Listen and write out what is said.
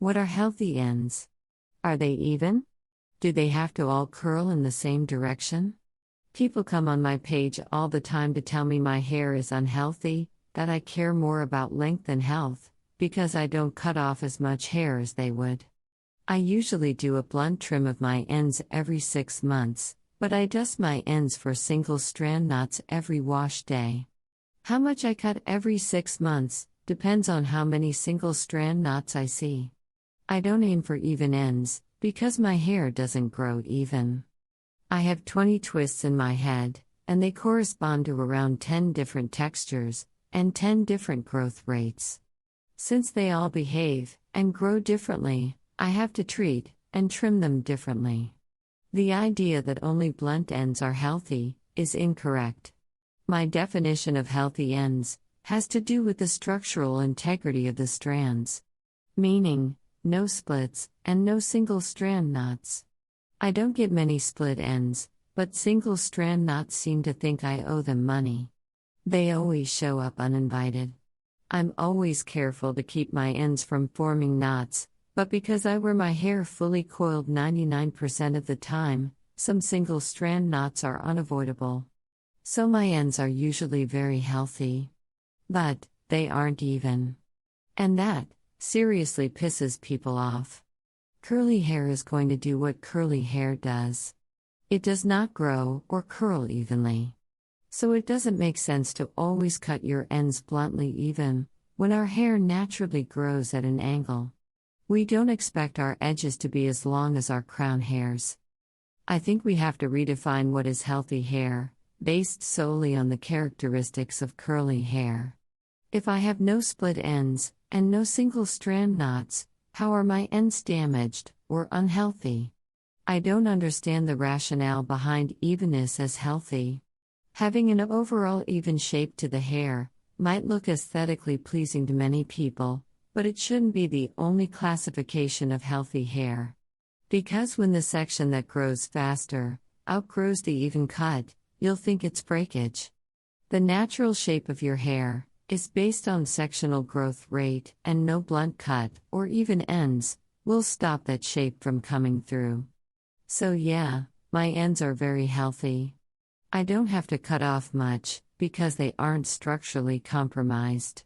What are healthy ends? Are they even? Do they have to all curl in the same direction? People come on my page all the time to tell me my hair is unhealthy, that I care more about length than health, because I don't cut off as much hair as they would. I usually do a blunt trim of my ends every 6 months, but I dust my ends for single strand knots every wash day. How much I cut every 6 months depends on how many single strand knots I see. I don't aim for even ends, because my hair doesn't grow even. I have 20 twists in my head, and they correspond to around 10 different textures, and 10 different growth rates. Since they all behave and grow differently, I have to treat and trim them differently. The idea that only blunt ends are healthy is incorrect. My definition of healthy ends has to do with the structural integrity of the strands. Meaning, no splits, and no single strand knots. I don't get many split ends, but single strand knots seem to think I owe them money. They always show up uninvited. I'm always careful to keep my ends from forming knots, but because I wear my hair fully coiled 99% of the time, some single strand knots are unavoidable. So my ends are usually very healthy. But they aren't even. And that seriously pisses people off. Curly hair is going to do what curly hair does. It does not grow or curl evenly. So it doesn't make sense to always cut your ends bluntly even, when our hair naturally grows at an angle. We don't expect our edges to be as long as our crown hairs. I think we have to redefine what is healthy hair, based solely on the characteristics of curly hair. If I have no split ends, and no single strand knots, how are my ends damaged or unhealthy? I don't understand the rationale behind evenness as healthy. Having an overall even shape to the hair might look aesthetically pleasing to many people, but it shouldn't be the only classification of healthy hair. Because when the section that grows faster outgrows the even cut, you'll think it's breakage. The natural shape of your hair is based on sectional growth rate, and no blunt cut or even ends will stop that shape from coming through. So yeah, my ends are very healthy. I don't have to cut off much, because they aren't structurally compromised.